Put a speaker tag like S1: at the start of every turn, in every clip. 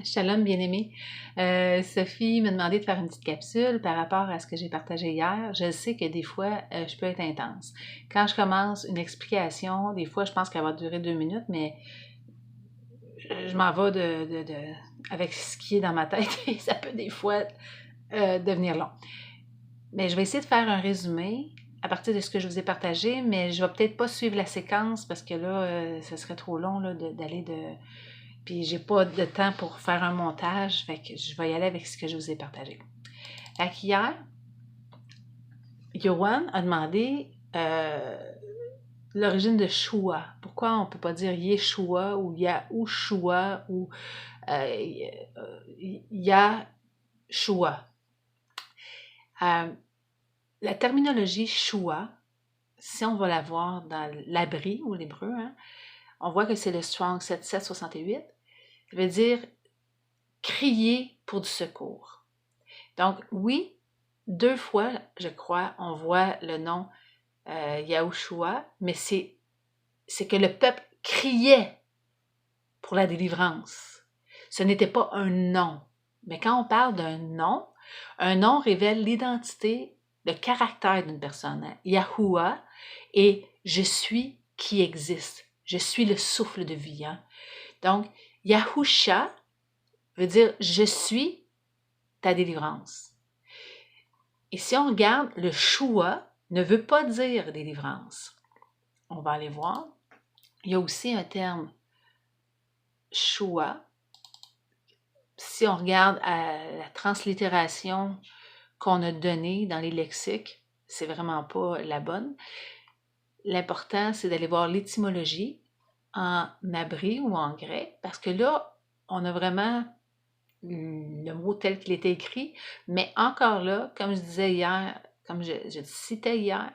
S1: Shalom, bien-aimé. Sophie m'a demandé de faire une petite capsule par rapport à ce que j'ai partagé hier. Je sais que des fois, je peux être intense. Quand je commence une explication, des fois, je pense qu'elle va durer 2 minutes, mais je m'en vais avec ce qui est dans ma tête et ça peut des fois devenir long. Mais je vais essayer de faire un résumé à partir de ce que je vous ai partagé, mais je vais peut-être pas suivre la séquence parce que là, ce serait trop long là, d'aller de... Puis j'ai pas de temps pour faire un montage, fait que je vais y aller avec ce que je vous ai partagé. Fait qu'hier, Yohan a demandé l'origine de Shua. Pourquoi on peut pas dire Yeshua ou Yahushua ou Yahshua? La terminologie Shua, si on va la voir dans l'abri ou l'hébreu, hein, on voit que c'est le Strong 7768. Ça veut dire crier pour du secours. Donc, oui, 2 fois, je crois, on voit le nom Yahushua, mais c'est que le peuple criait pour la délivrance. Ce n'était pas un nom. Mais quand on parle d'un nom, un nom révèle l'identité, le caractère d'une personne. Yahuwah et je suis qui existe. Je suis le souffle de vie. Hein? Donc, Yahusha veut dire je suis ta délivrance. Et si on regarde, le Shua ne veut pas dire délivrance. On va aller voir. Il y a aussi un terme Shua. Si on regarde à la translittération qu'on a donnée dans les lexiques, c'est vraiment pas la bonne. L'important, c'est d'aller voir l'étymologie en abri ou en grec, parce que là, on a vraiment le mot tel qu'il était écrit, mais encore là, comme je disais hier, comme je citais hier,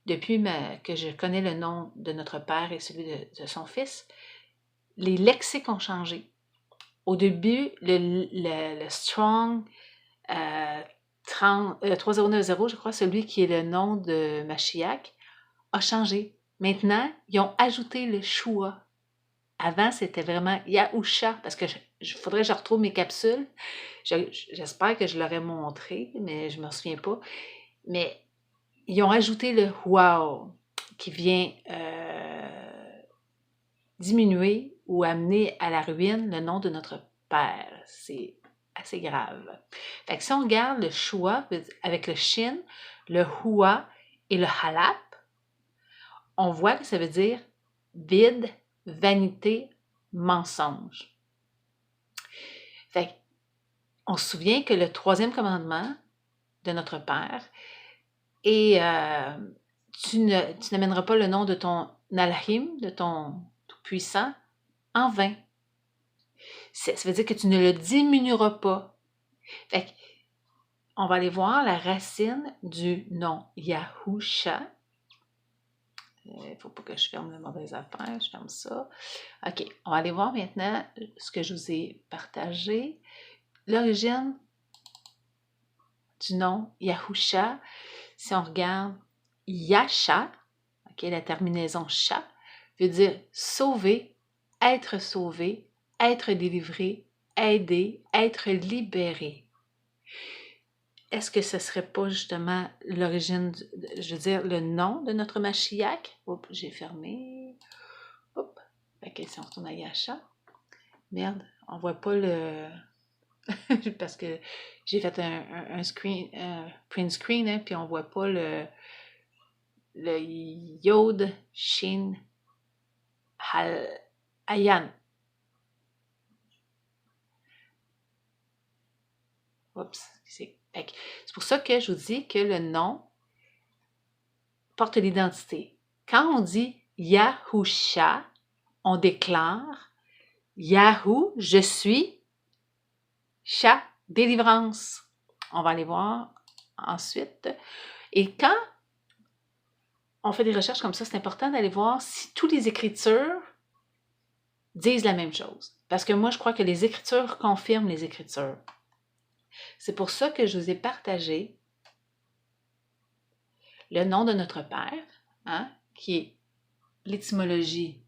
S1: depuis que je connais le nom de notre Père et celui de son Fils, les lexiques ont changé. Au début, le Strong 3090, je crois, celui qui est le nom de Mashiach, a changé. Maintenant, ils ont ajouté le Shua. Avant, c'était vraiment Yahusha, parce que faudrait que je retrouve mes capsules. J'espère que je l'aurais montré, mais je ne me souviens pas. Mais ils ont ajouté le Wow, qui vient diminuer ou amener à la ruine le nom de notre Père. C'est assez grave. Fait que si on regarde le Shua avec le Shin, le Hua et le Halap, on voit que ça veut dire vide, vanité, mensonge. Fait on se souvient que le 3e commandement de notre Père est tu n'amèneras pas le nom de ton Alahim, de ton Tout-Puissant, en vain. Ça veut dire que tu ne le diminueras pas. Fait on va aller voir la racine du nom Yahusha. Il ne faut pas que je ferme la mauvaise affaire, je ferme ça. OK, on va aller voir maintenant ce que je vous ai partagé. L'origine du nom Yahusha, si on regarde Yasha, okay, la terminaison Sha, veut dire sauver, être délivré, aider, être libéré. Est-ce que ce ne serait pas justement l'origine, je veux dire, le nom de notre Mashiach? Oups, j'ai fermé. Oups. OK, si on retourne à Yasha. Merde, on ne voit pas le... parce que j'ai fait un print screen, hein, puis on ne voit pas le Yod Shin Ayan. Oups, c'est pour ça que je vous dis que le nom porte l'identité. Quand on dit Yahusha, on déclare Yahou, je suis, Sha, délivrance. On va aller voir ensuite. Et quand on fait des recherches comme ça, c'est important d'aller voir si toutes les Écritures disent la même chose. Parce que moi, je crois que les Écritures confirment les Écritures. C'est pour ça que je vous ai partagé le nom de notre Père, hein, qui est l'étymologie.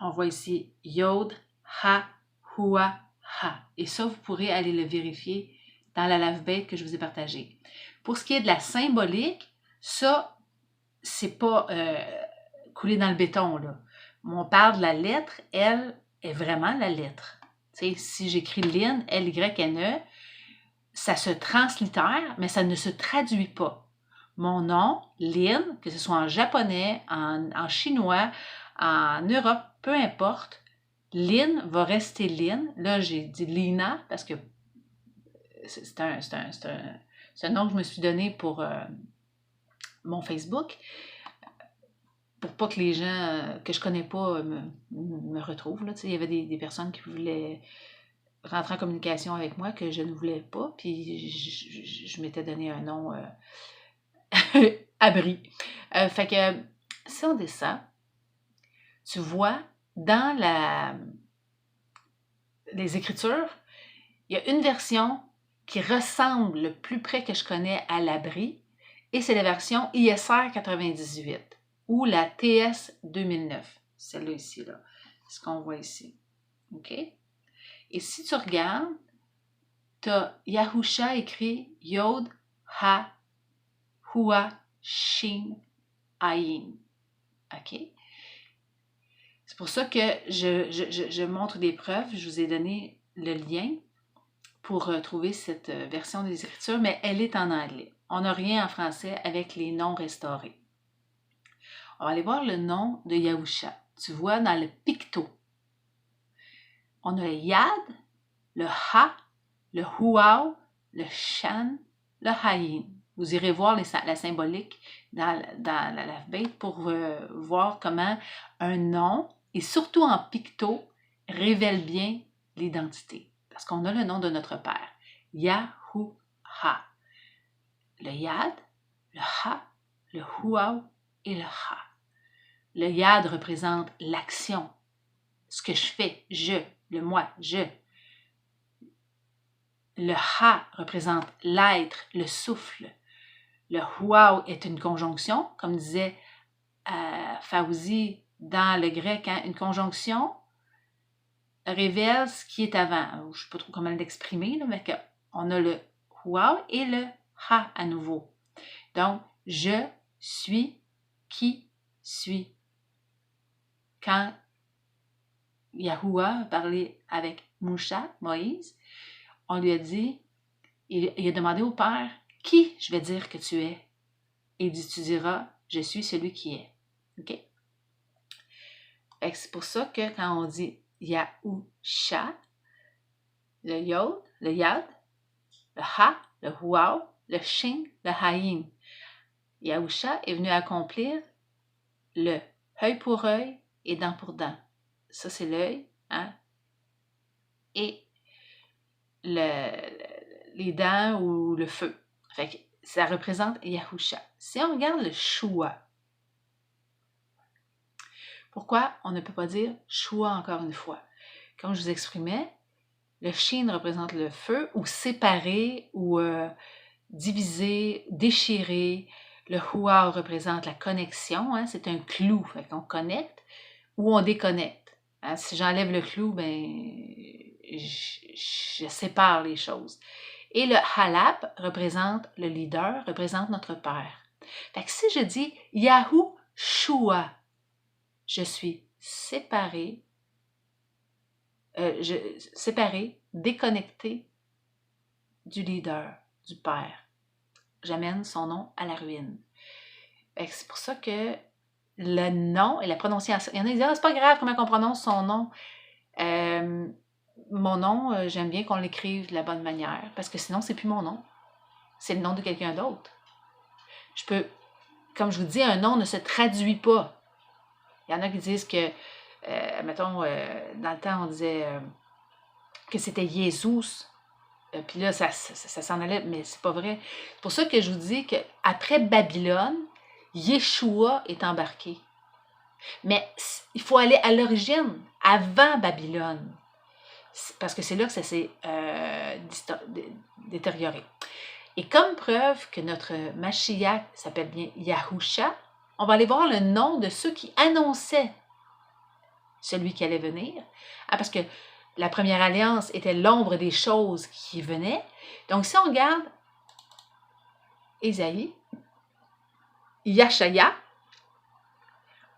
S1: On voit ici Yod, Ha, Hua, Ha. Et ça, vous pourrez aller le vérifier dans la lave-bête que je vous ai partagée. Pour ce qui est de la symbolique, ça, c'est pas coulé dans le béton, là. On parle de la lettre, elle est vraiment la lettre. Tu sais, si j'écris Lynn, L-Y-N-E, ça se translitère, mais ça ne se traduit pas. Mon nom, Lynn, que ce soit en japonais, en chinois, en Europe, peu importe, Lynn va rester Lynn. Là, j'ai dit Lina parce que c'est un nom que je me suis donné pour mon Facebook, pour pas que les gens que je connais pas me retrouvent. Là. Il y avait des personnes qui voulaient rentrer en communication avec moi que je ne voulais pas, puis je m'étais donné un nom abri. Fait que si on descend, tu vois dans les Écritures, il y a une version qui ressemble le plus près que je connais à l'abri, et c'est la version ISR 98 ou la TS 2009. Celle-là ici, là. Ce qu'on voit ici. OK? Et si tu regardes, tu as Yahusha écrit Yod Ha Hua Shin Ayin. OK? C'est pour ça que je montre des preuves. Je vous ai donné le lien pour trouver cette version des Écritures, mais elle est en anglais. On n'a rien en français avec les noms restaurés. On va aller voir le nom de Yahusha. Tu vois dans le picto, on a le Yad, le Ha, le Huao, le Shan, le Hayin. Vous irez voir la symbolique dans la lave-bête pour voir comment un nom, et surtout en picto, révèle bien l'identité. Parce qu'on a le nom de notre Père, Yahuha. Le Yad, le Ha, le Huao et le Ha. Le Yad représente l'action, ce que je fais, je, le moi, je. Le Ha représente l'être, le souffle. Le Huao est une conjonction, comme disait Fawzi dans le grec, hein, une conjonction révèle ce qui est avant. Je ne sais pas trop comment l'exprimer, mais on a le Huao et le Ha à nouveau. Donc, je suis qui suis. Quand Yahuwah a parlé avec Moucha, Moïse, on lui a dit, il a demandé au Père, qui je vais dire que tu es? Et il dit, tu diras, je suis celui qui est. OK? C'est pour ça que quand on dit Yahusha, le Yod, le Yad, le Ha, le Huao, le Shin, le Haïm, Yahusha est venu accomplir le œil pour œil et dent pour dent. Ça, c'est l'œil, hein? Et les dents ou le feu. Fait que ça représente Yahusha. Si on regarde le Shua, pourquoi on ne peut pas dire Shua encore une fois? Comme je vous exprimais, le Shin représente le feu, ou séparer, ou diviser, déchirer. Le Hua représente la connexion, hein? C'est un clou, fait qu'on connecte ou on déconnecte. Hein? Si j'enlève le clou, ben, je sépare les choses. Et le Halap représente le leader, représente notre Père. Fait que si je dis Yahushua, je suis séparé, déconnecté du leader, du Père. J'amène son nom à la ruine. C'est pour ça que le nom et la prononciation, il y en a qui disent « Ah, c'est pas grave comment on prononce son nom. » Mon nom, j'aime bien qu'on l'écrive de la bonne manière, parce que sinon, c'est plus mon nom. C'est le nom de quelqu'un d'autre. Je peux, comme je vous dis, un nom ne se traduit pas. Il y en a qui disent que, mettons, dans le temps, on disait que c'était Jésus. Puis là, ça s'en allait, mais c'est pas vrai. C'est pour ça que je vous dis qu'après Babylone, Yeshua est embarqué. Mais il faut aller à l'origine, avant Babylone. Parce que c'est là que ça s'est détérioré. Et comme preuve que notre Mashiach s'appelle bien Yahusha, on va aller voir le nom de ceux qui annonçaient celui qui allait venir. Ah, parce que la première alliance était l'ombre des choses qui venaient. Donc, si on regarde Ésaïe, Yashaya,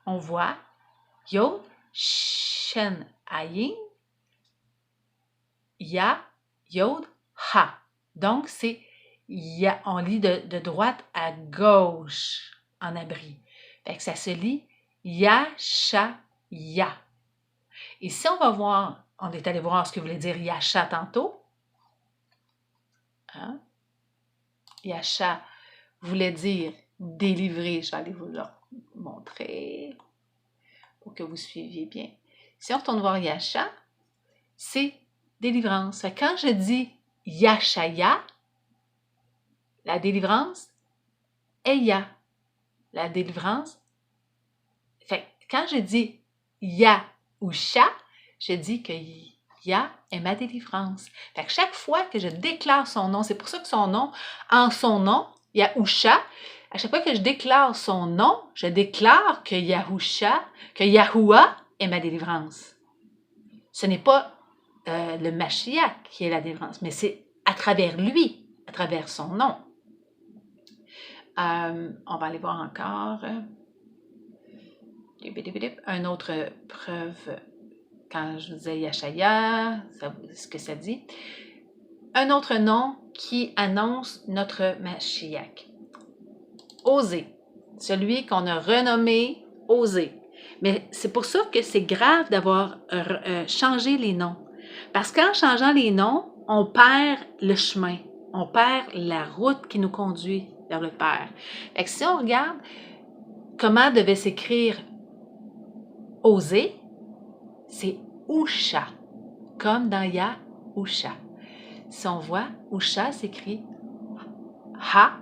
S1: on voit Yod, Shen, Ayin, Ya, Yod, Ha. Donc, c'est on lit de droite à gauche en abri. Fait que ça se lit Yashaya. Et si on va voir, on est allé voir ce que voulait dire Yasha tantôt. Hein? Yasha voulait dire délivrer. Je vais aller vous le montrer pour que vous suiviez bien. Si on retourne voir Yasha, c'est délivrance. Quand je dis Yashaya, la délivrance est Ya. La délivrance. Fait quand je dis Yahusha, je dis que Ya est ma délivrance. Fait que chaque fois que je déclare son nom, c'est pour ça que son nom, Yahusha, à chaque fois que je déclare son nom, je déclare que Yahusha, que Yahuwah est ma délivrance. Ce n'est pas le Mashiach qui est la délivrance, mais c'est à travers lui, à travers son nom. On va aller voir encore une autre preuve quand je vous disais Yashaya, ce que ça dit. Un autre nom qui annonce notre Mashiach. Osée, celui qu'on a renommé Osée. Mais c'est pour ça que c'est grave d'avoir changé les noms. Parce qu'en changeant les noms, on perd le chemin. On perd la route qui nous conduit vers le Père. Fait que si on regarde comment devait s'écrire Osée, c'est Usha, comme dans Yahusha. Si on voit, Usha s'écrit Ha,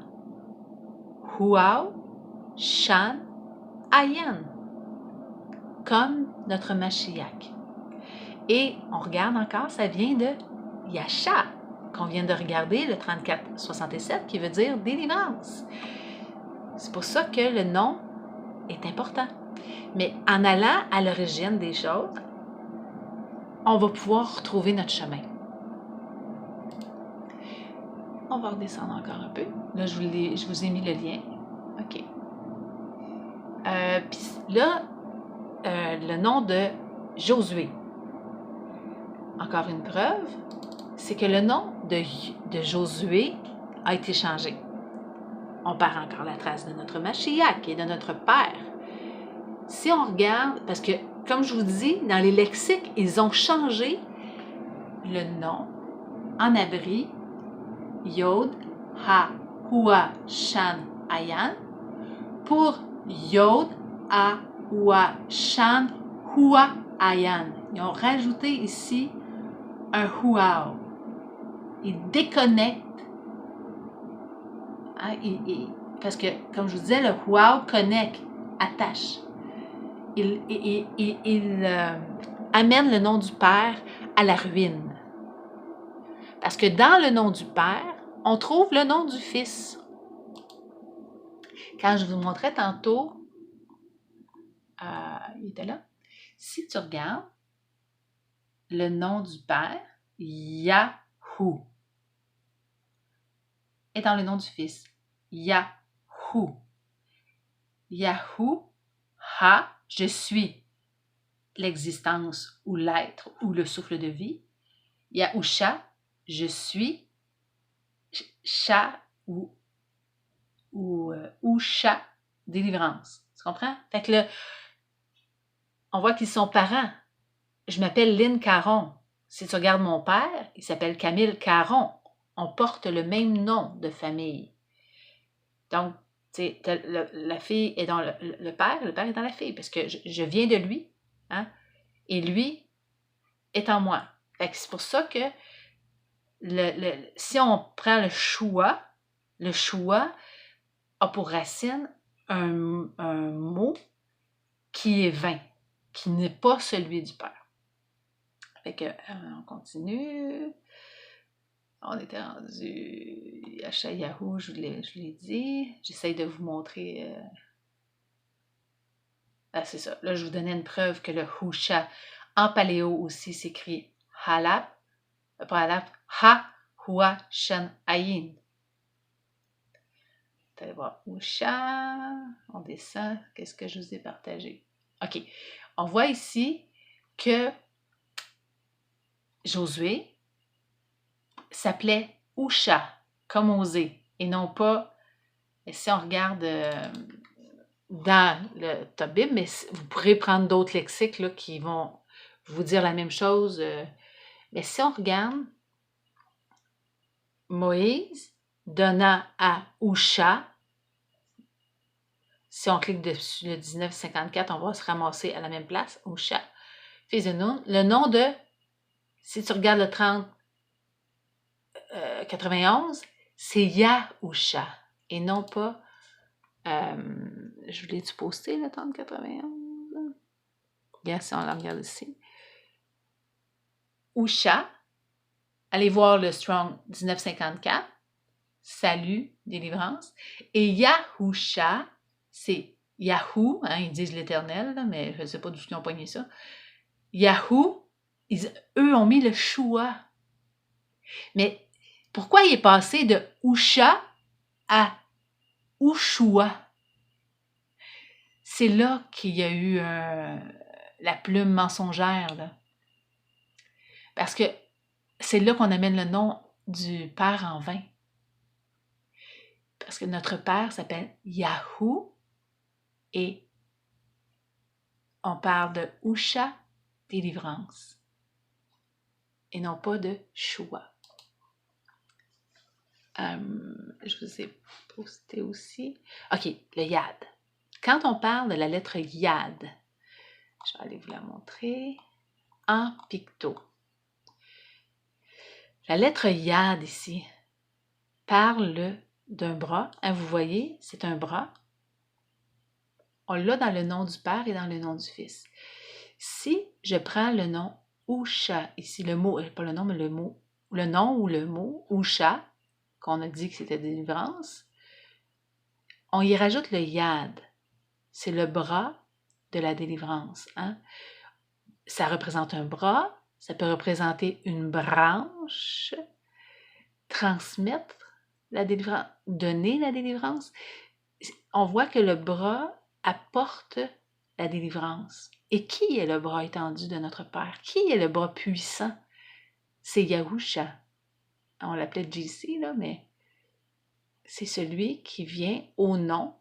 S1: Huao, Shan, Ayan, comme notre Mashiach. Et on regarde encore, ça vient de Yasha, qu'on vient de regarder, le 3467, qui veut dire délivrance. C'est pour ça que le nom est important. Mais en allant à l'origine des choses, on va pouvoir retrouver notre chemin. On va redescendre encore un peu. Là, je vous ai mis le lien. OK. Puis là, le nom de Josué. Encore une preuve, c'est que le nom de Josué a été changé. On perd encore la trace de notre Mashiach et de notre Père. Si on regarde, parce que, comme je vous dis, dans les lexiques, ils ont changé le nom en abri, Yod, Ha, Hua, Shan, Ayan, pour Yod, Ha, Hua, Shan, Hua, Ayan. Ils ont rajouté ici un Huao. Ils déconnectent. Hein, parce que, comme je vous disais, le Huao connecte, attache. Il amène le nom du Père à la ruine. Parce que dans le nom du Père, on trouve le nom du Fils. Quand je vous montrais tantôt, il était là. Si tu regardes le nom du Père, Yahou, est dans le nom du Fils. Yahou. Yahou, Ha, je suis l'existence ou l'être ou le souffle de vie. Yahusha, je suis Sha ou Sha, délivrance. Tu comprends? Fait que on voit qu'ils sont parents. Je m'appelle Lynn Caron. Si tu regardes mon père, il s'appelle Camille Caron. On porte le même nom de famille. Donc, la fille est dans le père est dans la fille, parce que je viens de lui, hein, et lui est en moi. Fait que c'est pour ça que si on prend le choua a pour racine un mot qui est vain, qui n'est pas celui du Père. Fait que, on continue. On était rendu Yashayahu, je l'ai dit. J'essaye de vous montrer. Ah, c'est ça. Là, je vous donnais une preuve que le Husha en paléo aussi s'écrit Halap, pas Halap, Ha, Hua, Shen, Ayin. Vous allez voir Usha, on descend, qu'est-ce que je vous ai partagé? OK, on voit ici que Josué s'appelait Usha, comme oser, et non pas, si on regarde dans le Top Bible, mais vous pourrez prendre d'autres lexiques là, qui vont vous dire la même chose. Mais si on regarde, Moïse donna à Usha, si on clique dessus le 1954, on va se ramasser à la même place, Usha, fils de Nun. Le nom de, si tu regardes le 91, c'est Yahusha, et non pas, je voulais-tu poster le 91? Regarde si on la regarde ici. Usha, allez voir le Strong 1954, salut, délivrance. Et Yahusha, c'est Yahoo, hein, ils disent l'Éternel, mais je ne sais pas d'où ils ont pogné ça. Yahoo, eux ont mis le Shua. Mais pourquoi il est passé de Usha à Ushua? C'est là qu'il y a eu la plume mensongère, là. Parce que c'est là qu'on amène le nom du Père en vain. Parce que notre Père s'appelle Yahoo et on parle de Usha, délivrance, et non pas de Shua. Je vous ai posté aussi. OK, le Yad. Quand on parle de la lettre Yad, je vais aller vous la montrer en picto. La lettre Yad ici parle d'un bras. Hein, vous voyez, c'est un bras. On l'a dans le nom du Père et dans le nom du Fils. Si je prends le nom Usha, ici le mot, pas le nom, mais le mot, le nom ou le mot Usha, qu'on a dit que c'était délivrance, on y rajoute le Yad. C'est le bras de la délivrance. Hein? Ça représente un bras, ça peut représenter une branche, transmettre la délivrance, donner la délivrance. On voit que le bras apporte la délivrance. Et qui est le bras étendu de notre Père? Qui est le bras puissant? C'est Yahusha. On l'appelait JC, là, mais c'est celui qui vient au nom.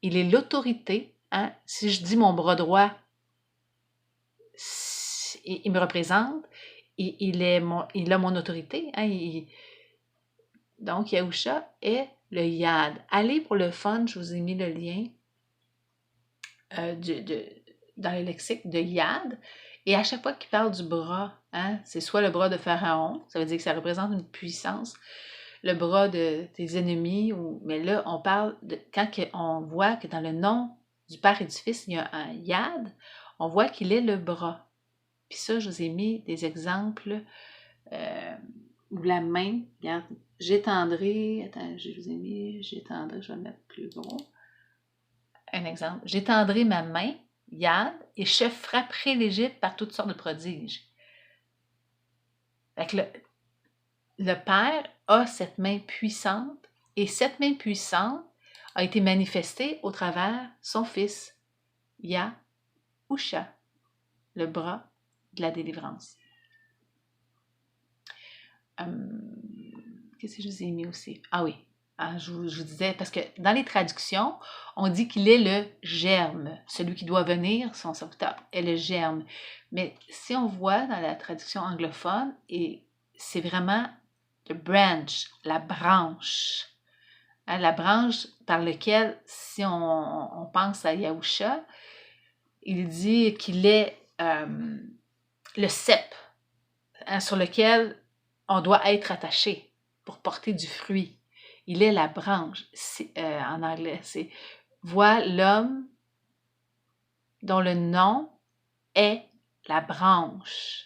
S1: Il est l'autorité. Hein? Si je dis mon bras droit, il me représente. Il a mon autorité. Hein? Donc, Yahusha est le Yad. Allez pour le fun, je vous ai mis le lien dans le lexique de Yad. Et à chaque fois qu'il parle du bras, hein, c'est soit le bras de Pharaon, ça veut dire que ça représente une puissance, le bras de tes ennemis, mais là, on parle de quand on voit que dans le nom du Père et du Fils, il y a un Yad, on voit qu'il est le bras. Puis ça, je vous ai mis des exemples où la main, regarde, j'étendrai, attends, je vous ai mis, j'étendrai, je vais mettre plus gros. Un exemple, j'étendrai ma main, Yad, et je frapperai l'Égypte par toutes sortes de prodiges. Fait que le Père a cette main puissante, et cette main puissante a été manifestée au travers son Fils, Yahusha, le bras de la délivrance. Qu'est-ce que je vous ai mis aussi? Ah oui, je vous disais, parce que dans les traductions, on dit qu'il est le germe. Celui qui doit venir, son serviteur, est le germe. Mais si on voit dans la traduction anglophone, et c'est vraiment the branch, la branche. Hein, la branche par laquelle, si on pense à Yahusha, il dit qu'il est le cep, hein, sur lequel on doit être attaché pour porter du fruit. Il est la branche. En anglais, c'est « Vois l'homme dont le nom est la branche. »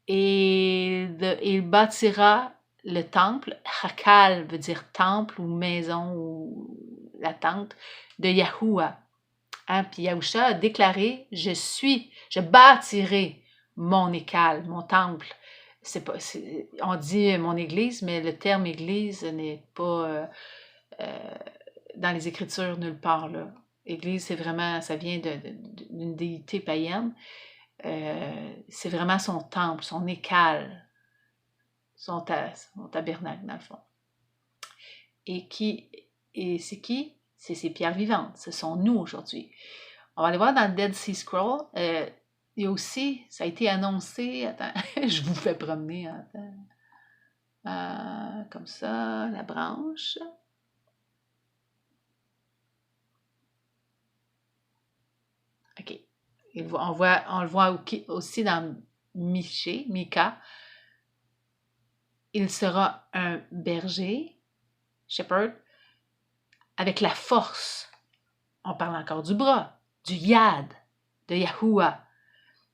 S1: Et il bâtira le temple. Hakal veut dire temple ou maison ou la tente de Yahuwah. Hein? Puis Yahusha a déclaré, je bâtirai mon écale, mon temple. On dit mon église, mais le terme église n'est pas dans les Écritures nulle part, là. Église, c'est vraiment, ça vient d'une déité païenne. C'est vraiment son temple, son écale, son tabernacle, dans le fond. Et c'est qui? C'est ces pierres vivantes. Ce sont nous aujourd'hui. On va aller voir dans le Dead Sea Scroll. Il y a aussi, ça a été annoncé. Attends, je vous fais promener. Comme ça, la branche. OK. On le voit aussi dans Mika. Il sera un berger, shepherd, avec la force. On parle encore du bras, du yad, de Yahuwah,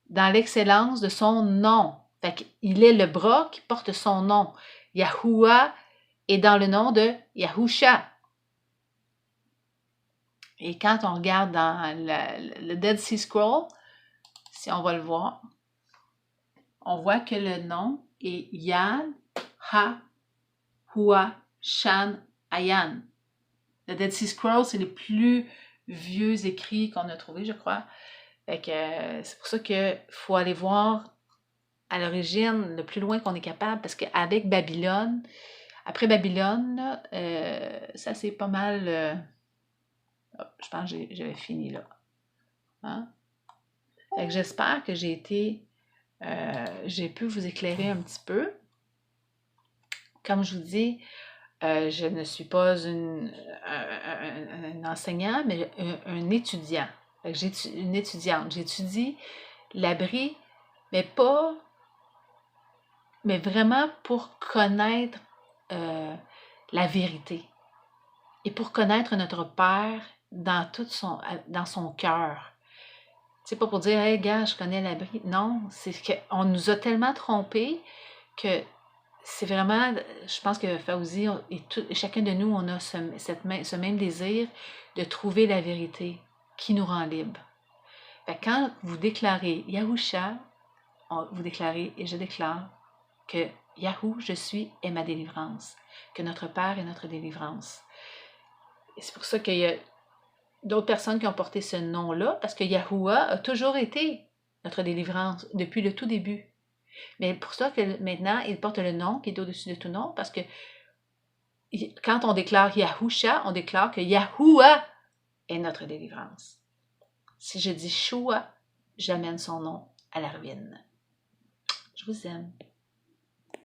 S1: dans l'excellence de son nom. Fait qu'il est le bras qui porte son nom. Yahuwah est dans le nom de Yahusha. Et quand on regarde dans le Dead Sea Scroll, si on va le voir, on voit que le nom est Yad Ha Hua Shan Ayan. Le Dead Sea Scroll, c'est les plus vieux écrits qu'on a trouvés, je crois. Fait que c'est pour ça qu'il faut aller voir à l'origine le plus loin qu'on est capable, parce qu'avec Babylone, après Babylone, là, ça c'est pas mal... je pense que j'avais fini là. Hein? Fait que j'espère que j'ai pu vous éclairer un petit peu. Comme je vous dis, je ne suis pas un enseignant, mais un étudiant. Une étudiante. J'étudie l'abri, mais vraiment pour connaître la vérité. Et pour connaître notre Père dans son cœur. C'est pas pour dire, hey, gars, je connais l'abri. Non, c'est qu'on nous a tellement trompés que c'est vraiment, je pense que Fauzi et chacun de nous, on a ce même désir de trouver la vérité qui nous rend libres. Fait que quand vous déclarez Yahusha, vous déclarez et je déclare que Yahou, je suis, est ma délivrance, que notre Père est notre délivrance. Et c'est pour ça qu'il y a d'autres personnes qui ont porté ce nom-là, parce que Yahuwah a toujours été notre délivrance depuis le tout début. Mais pour ça que maintenant, il porte le nom qui est au-dessus de tout nom, parce que quand on déclare Yahusha, on déclare que Yahuwah est notre délivrance. Si je dis Shua, j'amène son nom à la ruine. Je vous aime.